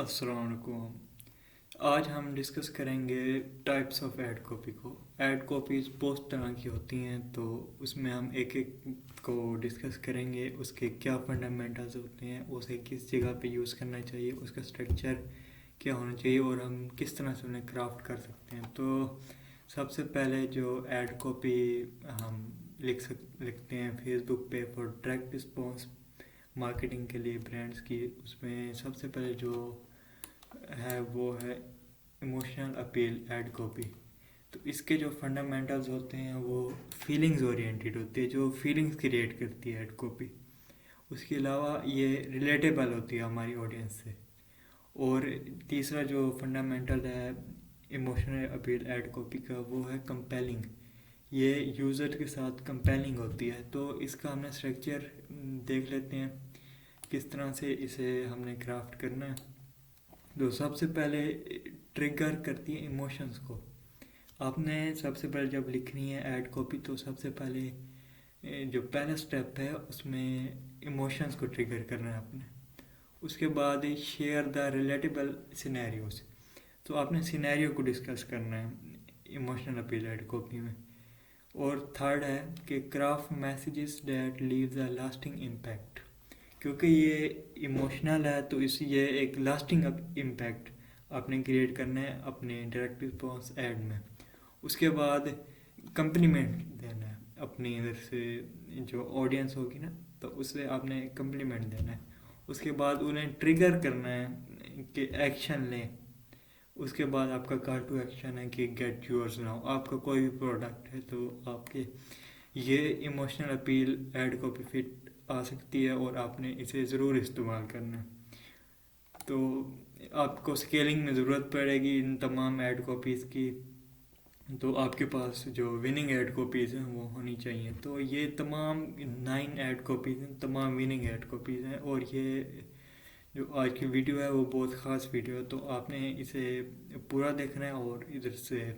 السلام علیکم۔ آج ہم ڈسکس کریں گے ٹائپس آف ایڈ کاپی کو۔ ایڈ کاپیز بہت طرح کی ہوتی ہیں، تو اس میں ہم ایک ایک کو ڈسکس کریں گے، اس کے کیا فنڈامنٹلز ہوتے ہیں، اسے کس جگہ پہ یوز کرنا چاہیے، اس کا اسٹرکچر کیا ہونا چاہیے اور ہم کس طرح سے انہیں کرافٹ کر سکتے ہیں۔ تو سب سے پہلے جو ایڈ کاپی ہم لکھتے ہیں فیس بک پہ فار ڈائریکٹ رسپانس مارکیٹنگ کے لیے برانڈس کی، اس میں سب سے پہلے جو ہے وہ ہے ایموشنل اپیل ایڈ کاپی۔ تو اس کے جو فنڈامنٹلز ہوتے ہیں وہ فیلنگز اورینٹیڈ ہوتی ہے، جو فیلنگز کریٹ کرتی ہے ایڈ کاپی۔ اس کے علاوہ یہ ریلیٹیبل ہوتی ہے ہماری آڈینس سے۔ اور تیسرا جو فنڈامنٹل ہے ایموشنل اپیل ایڈ کاپی کا، وہ ہے کمپیلنگ۔ یہ یوزر کے ساتھ کمپیلنگ ہوتی ہے۔ تو اس کا ہم نے اسٹرکچر دیکھ لیتے ہیں کس طرح سے اسے ہم نے کرافٹ کرنا ہے۔ تو سب سے پہلے ٹریگر کرتی ہے ایموشنز کو۔ آپ نے سب سے پہلے جب لکھنی ہے ایڈ کاپی، تو سب سے پہلے جو پہلا سٹیپ ہے اس میں ایموشنز کو ٹریگر کرنا ہے آپ نے۔ اس کے بعد شیئر دا ریلیٹیبل سینیریوز۔ تو آپ نے سینیریو کو ڈسکس کرنا ہے ایموشنل اپیل ایڈ کاپی میں۔ اور تھرڈ ہے کہ craft messages that leaves a lasting impact. کیونکہ یہ ایموشنل ہے تو یہ ایک لاسٹنگ امپیکٹ آپ نے کریٹ کرنا ہے اپنے ڈائریکٹ رسپانس ایڈ میں۔ اس کے بعد کمپلیمنٹ دینا ہے اپنی ادھر سے، جو آڈینس ہوگی نا تو اسے آپ نے کمپلیمنٹ دینا ہے۔ اس کے بعد انہیں ٹریگر کرنا ہے کہ ایکشن لیں۔ اس کے بعد آپ کا کال ٹو ایکشن ہے کہ گیٹ یورز ناؤ۔ آپ کا کوئی بھی پروڈکٹ ہے تو آپ کے یہ emotional appeal ad copy fit آ سکتی ہے اور آپ نے اسے ضرور استعمال کرنا ہے۔ تو آپ کو اسکیلنگ میں ضرورت پڑے گی ان تمام ایڈ کاپیز کی، تو آپ کے پاس جو وننگ ایڈ کاپیز ہیں وہ ہونی چاہیے۔ تو یہ تمام 9 ایڈ کاپیز ہیں، تمام وننگ ایڈ کاپیز ہیں۔ اور یہ جو آج کی ویڈیو ہے وہ بہت خاص ویڈیو ہے، تو آپ نے اسے پورا دیکھنا ہے۔ اور ادھر سے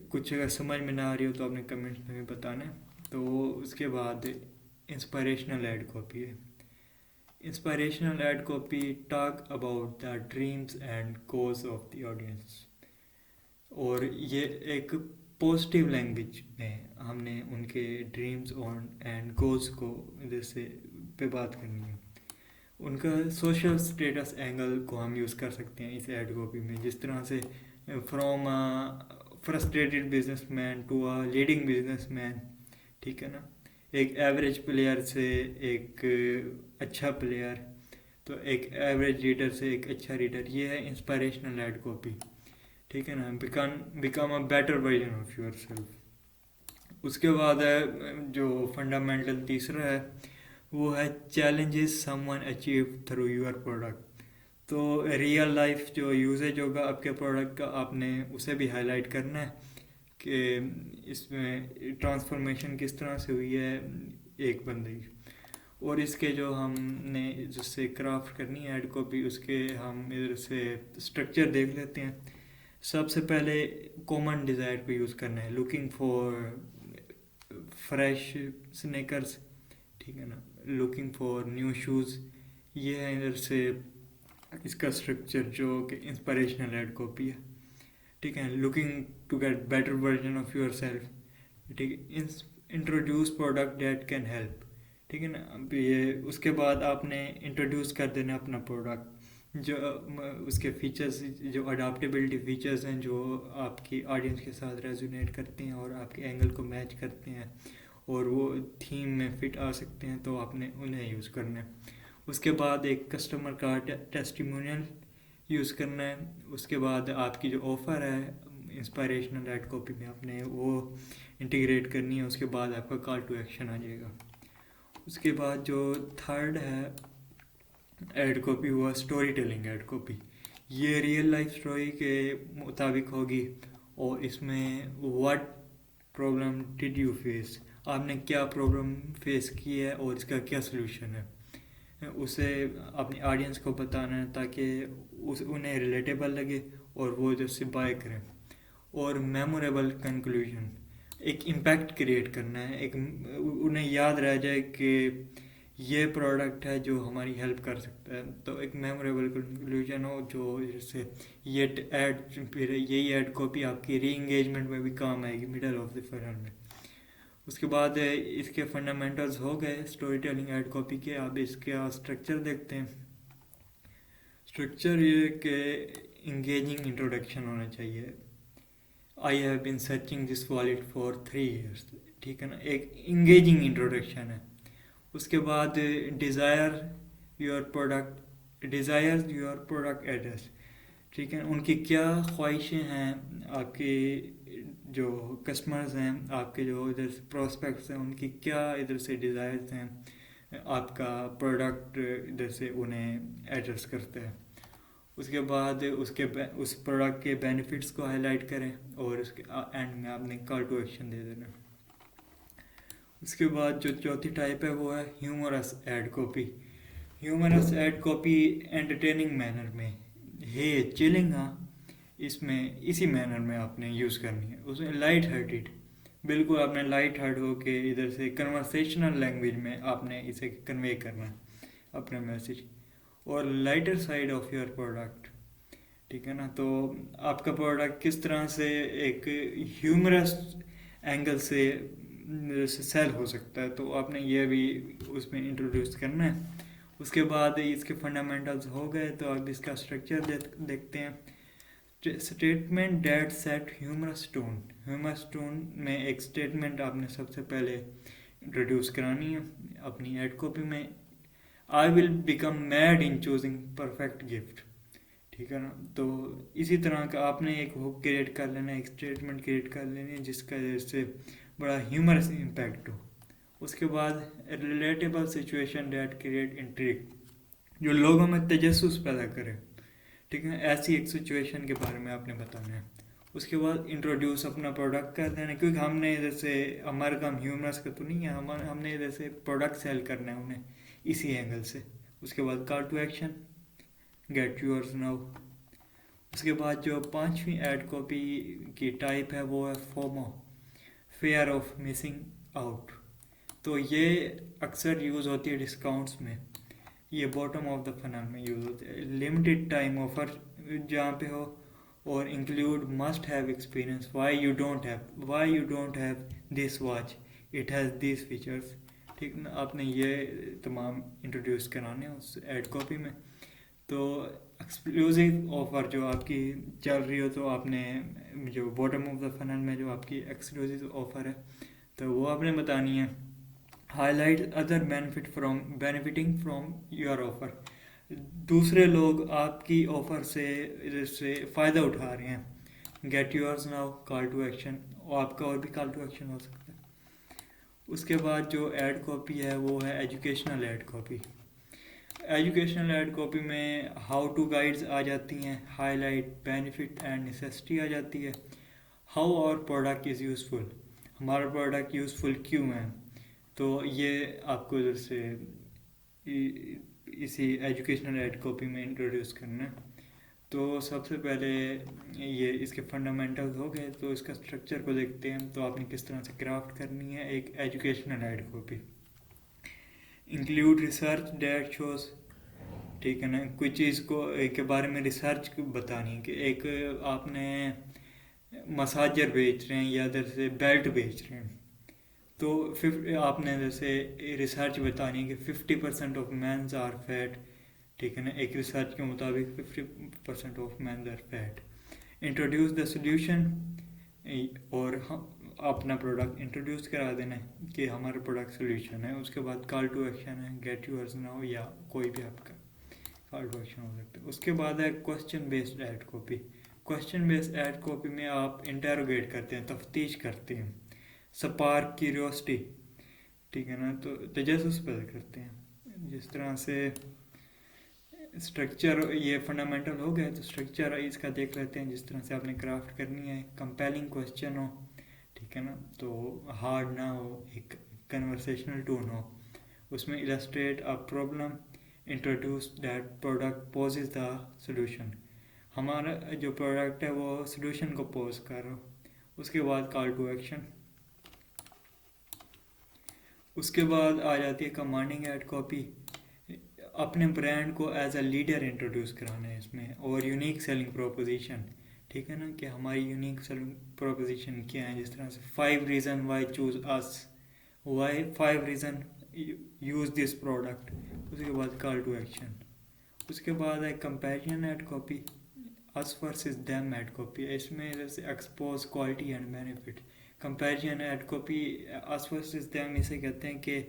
کچھ اگر سمجھ میں نہ آ رہی ہو تو آپ نے کمنٹس میں بھی بتانا ہے۔ تو اس کے بعد انسپائریشنل ایڈ کاپی ہے۔ Inspirational ad copy talk about the dreams and goals of the audience. اور یہ ایک پازیٹیو لینگویج میں ہم نے ان کے ڈریمز اینڈ گولز کو ادھر سے پہ بات کرنی ہے۔ ان کا سوشل سٹیٹس اینگل کو ہم یوز کر سکتے ہیں اس ایڈ کاپی میں، جس طرح سے from frustrated businessman to leading businessman, ٹھیک ہے نا، ایک ایوریج پلیئر سے ایک اچھا پلیئر، تو ایک ایوریج ریڈر سے ایک اچھا ریڈر۔ یہ ہے انسپائریشنل ایڈ کاپی، ٹھیک ہے نا، become a better version of your self. اس کے بعد ہے جو فنڈامنٹل تیسرا ہے وہ ہے challenges some one achieve through your product. تو ریئل لائف جو یوزیج ہوگا آپ کے پروڈکٹ کا، آپ نے اسے بھی ہائی لائٹ کرنا ہے کہ اس میں ٹرانسفارمیشن کس طرح سے ہوئی ہے ایک بندے کی۔ اور اس کے جو ہم نے جس سے کرافٹ کرنی ہے ایڈ کاپی، اس کے ہم ادھر سے اسٹرکچر دیکھ لیتے ہیں۔ سب سے پہلے کامن ڈیزائر کو یوز کرنا ہے، لوکنگ فار فریش سنیکرز، ٹھیک ہے نا، لوکنگ فار نیو شوز۔ یہ ہے ادھر سے اس کا اسٹرکچر جو کہ انسپائریشنل ایڈ کاپی ہے، ٹھیک ہے۔ Looking to get better version of your self, ٹھیک ہے۔ Introduce product that can help, ٹھیک ہے نا۔ یہ اس کے بعد آپ نے انٹروڈیوس کر دینا اپنا پروڈکٹ، جو اس کے فیچرز، جو اڈاپٹیبلٹی فیچرز ہیں جو آپ کی آڈینس کے ساتھ ریزونیٹ کرتے ہیں اور آپ کے اینگل کو میچ کرتے ہیں اور وہ تھیم میں فٹ آ سکتے ہیں، تو آپ نے انہیں یوز کرنا ہے۔ اس کے بعد ایک کسٹمر کا ٹیسٹیمونیل یوز کرنا ہے۔ اس کے بعد آپ کی جو آفر ہے انسپائریشنل ایڈ کاپی میں آپ نے وہ انٹیگریٹ کرنی ہے۔ اس کے بعد آپ کا کال ٹو ایکشن آ جائے گا۔ اس کے بعد جو تھرڈ ہے ایڈ کاپی، ہوا اسٹوری ٹیلنگ ایڈ کاپی۔ یہ ریئل لائف اسٹوری کے مطابق ہوگی، اور اس میں what problem did you face, آپ نے کیا پرابلم فیس کی ہے اور اس کا کیا سلوشن ہے، اسے اپنی آڈینس کو بتانا ہے تاکہ انہیں ریلیٹیبل لگے اور وہ جو سے بائی کریں۔ اور میموریبل کنکلوژن، ایک امپیکٹ کریٹ کرنا ہے، ایک انہیں یاد رہ جائے کہ یہ پروڈکٹ ہے جو ہماری ہیلپ کر سکتا ہے. تو ایک میموریبل کنکلوژن ہو جو جیسے یہ ایڈ پھر یہی ایڈ کاپی آپ کی ری انگیجمنٹ میں بھی کام آئے گی مڈل آف دی فنل میں. اس کے بعد اس کے فنڈامنٹلز ہو گئے اسٹوری ٹیلنگ ایڈ کاپی کے. اب اس کا اسٹرکچر دیکھتے ہیں. اسٹرکچر یہ کہ انگیجنگ انٹروڈکشن ہونا چاہیے. I have been searching this wallet for 3 years. ٹھیک ہے نا, ایک انگیجنگ انٹروڈکشن ہے. اس کے بعد ڈیزائر یور پروڈکٹ ایڈریس. ٹھیک ہے, ان کی کیا خواہشیں ہیں, آپ کے جو کسٹمرز ہیں, آپ کے جو ادھر سے پروسپیکٹس ہیں, ان کی کیا ادھر سے ڈیزائرز ہیں, آپ کا پروڈکٹ ادھر سے انہیں ایڈریس کرتا ہے. اس کے بعد اس پروڈکٹ کے بینیفٹس کو ہائی لائٹ کریں اور اس کے اینڈ میں آپ نے کال ٹو ایکشن دے دینا. اس کے بعد جو چوتھی ٹائپ ہے وہ ہے humorous ad copy. Humorous ad copy entertaining manner میں, ہے چلنگ, ہاں اس میں اسی مینر میں آپ نے یوز کرنی ہے. اس میں لائٹ ہارٹیڈ, بالکل آپ نے لائٹ ہارٹ ہو کے ادھر سے کنورسیشنل لینگویج میں آپ نے اسے کنوے کرنا ہے اپنا میسیج. اور lighter side of your product. ٹھیک ہے نا, تو آپ کا پروڈکٹ کس طرح سے ایک ہیومرس اینگل سے سیل ہو سکتا ہے, تو آپ نے یہ بھی اس میں انٹروڈیوس کرنا ہے. اس کے بعد اس کے فنڈامنٹلز ہو گئے, تو اب اس کا اسٹرکچر دیکھتے ہیں. Statement that set humorous tone. Humorous tone میں ایک اسٹیٹمنٹ آپ نے سب سے پہلے انٹروڈیوس کرانی ہے اپنی ایڈ کاپی میں. I will become made in choosing perfect gift. ٹھیک ہے نا, تو اسی طرح کا آپ نے ایک ہک کریٹ کر لینا ہے, ایک اسٹیٹمنٹ کریٹ کر لینی ہے جس کا سے بڑا ہیومرس امپیکٹ ہو. اس کے بعد relatable situation that create intrigue, جو لوگوں میں تجسس پیدا کرے. ٹھیک ہے, ایسی ایک سچویشن کے بارے میں آپ نے بتانا ہے. اس کے بعد انٹروڈیوس اپنا پروڈکٹ کر دینا, کیونکہ ہم نے ادھر سے ہمارا کام ہیومرس کا تو نہیں ہے, ہم نے ادھر سے پروڈکٹ سیل کرنا ہے انہیں اسی اینگل سے. اس کے بعد call to action, get yours now. اس کے بعد جو پانچویں ایڈ کاپی کی ٹائپ ہے وہ ہے FOMO, fear of missing out. تو یہ اکثر یوز ہوتی ہے ڈسکاؤنٹس میں, یہ باٹم آف دا فنل میں یوز ہوتی ہے. لمیٹڈ ٹائم آفر جہاں پہ ہو, اور include must have experience, why you don't have this watch, it has these features. ٹھیک نا, آپ نے یہ تمام انٹروڈیوس کرانے ہیں اس ایڈ کاپی میں. تو ایکسکلوزیو آفر جو آپ کی چل رہی ہو, تو آپ نے جو باٹم آف دا فنل میں جو آپ کی ایکسکلوزیو آفر ہے تو وہ آپ نے بتانی ہے. High light other benefiting from your offer. دوسرے لوگ آپ کی آفر سے فائدہ اٹھا رہے ہیں. Get yours now, call to action, اور آپ کا اور بھی کال ٹو ایکشن ہو سکتا ہے. اس کے بعد جو ایڈ کاپی ہے وہ ہے educational ad copy. Educational ad copy میں ہاؤ ٹو گائیڈز آ جاتی ہیں, highlight benefit and necessity آ جاتی ہے. How our product is useful, ہمارا پروڈکٹ یوزفل کیوں ہے, تو یہ آپ کو ادھر سے اسی ایجوکیشنل ایڈ کاپی میں انٹروڈیوس کرنا ہے. تو سب سے پہلے یہ اس کے فنڈامنٹلز ہو گئے, تو اس کا اسٹرکچر کو دیکھتے ہیں. تو آپ نے کس طرح سے کرافٹ کرنی ہے ایک educational ad copy. Include research that shows. ٹھیک ہے نا, کوئی چیز کو کے بارے میں ریسرچ بتانی ہے, کہ ایک آپ نے مساجر بیچ رہے ہیں یا ادھر سے بیلٹ بیچ رہے ہیں, تو آپ نے جیسے ریسرچ بتانی ہے کہ 50% آف مینز آر فیٹ. ٹھیک ہے نا, ایک ریسرچ کے مطابق 50% of men's are fat. Introduce the solution, اور اپنا پروڈکٹ انٹروڈیوس کرا دینا ہے کہ ہمارا پروڈکٹ سلیوشن ہے. اس کے بعد کال ٹو ایکشن ہے, گیٹ یورز ناؤ, یا کوئی بھی آپ کا کال ٹو ایکشن ہو سکتا ہے. اس کے بعد ہے question based ad copy. Question based ad copy میں آپ انٹیروگیٹ کرتے ہیں, تفتیش کرتے ہیں, سپارک کیوریوسٹی. ٹھیک ہے نا, تو تجسس پیدا کرتے ہیں. جس طرح سے اسٹرکچر یہ فنڈامنٹل ہو گئے, تو اسٹرکچر اس کا دیکھ لیتے ہیں جس طرح سے آپ نے کرافٹ کرنی ہے. کمپیلنگ کوسچن ہو, ٹھیک ہے نا, تو ہارڈ نہ ہو, ایک کنورسیشنل ٹون ہو. اس میں illustrate a problem, introduce that product poses the solution. ہمارا جو پروڈکٹ ہے وہ سولوشن کو پوز کر رہا ہو. اس کے بعد کال ٹو ایکشن. اس کے بعد آ جاتی ہے کمانڈنگ ایڈ کاپی. اپنے برانڈ کو ایز اے لیڈر انٹروڈیوس کرانا ہے اس میں, اور یونیک سیلنگ پروپوزیشن. ٹھیک ہے نا, کہ ہماری یونیک سیلنگ پروپوزیشن کیا ہے, جس طرح سے 5 reason why choose us, why 5 reason use this product. اس کے بعد کال ٹو ایکشن. اس کے بعد ہے comparison ad copy, us versus them ad copy. اس میں جیسے expose quality and benefit. Comparison ad copy us versus them اسے کہتے ہیں کہ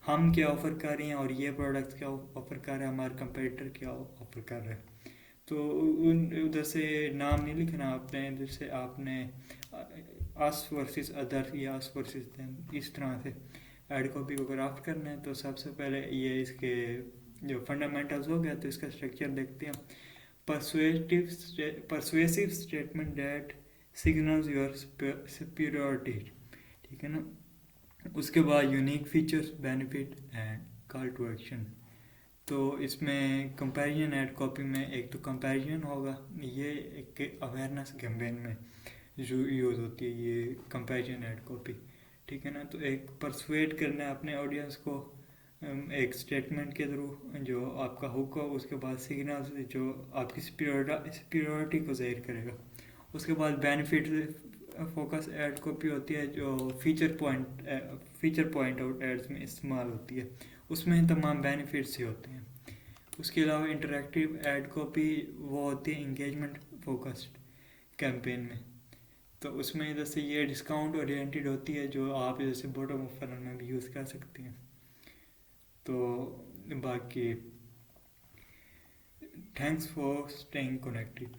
ہم کیا آفر کر رہے ہیں اور یہ پروڈکٹس کیا آفر کر رہے ہیں, ہمارے کمپیٹیٹر کیا آفر کر رہے ہیں. تو ادھر سے نام نہیں لکھنا آپ نے, ادھر سے آپ نے اس ورسز ادر یا اس ورسز دیم اس طرح سے ایڈ کاپی کو کرافٹ کرنا ہے. تو سب سے پہلے یہ اس کے جو فنڈامنٹلز ہو گیا, تو اس کا اسٹرکچر دیکھتے ہیں. persuasive statement that signals your superiority. ٹھیک ہے نا. اس کے بعد unique features, benefit and call to action. تو اس میں کمپیریزن ایڈ کاپی میں ایک تو کمپیریزن ہوگا, یہ ایک اویئرنیس کیمپین میں جو یوز ہوتی ہے یہ کمپیریزن ایڈ کاپی. ٹھیک ہے نا. تو ایک پرسویٹ کرنا ہے اپنے آڈینس کو ایک اسٹیٹمنٹ کے تھرو جو آپ کا ہک ہو. اس کے بعد سگنل جو آپ کی سپیریورٹی کو ظاہر کرے گا. اس کے بعد بینیفٹ فوکس ایڈ کاپی ہوتی ہے جو فیچر پوائنٹ آؤٹ ایڈز میں استعمال ہوتی ہے. اس میں تمام بینیفٹس ہی ہوتے ہیں. اس کے علاوہ انٹریکٹیو ایڈ کاپی وہ ہوتی ہے انگیجمنٹ فوکسڈ کیمپین میں. تو اس میں جیسے یہ ڈسکاؤنٹ اورینٹیڈ ہوتی ہے جو آپ جیسے باٹم آف فنل میں بھی یوز کر سکتے ہیں. تو باقی تھینکس فار اسٹیئنگ کنیکٹڈ.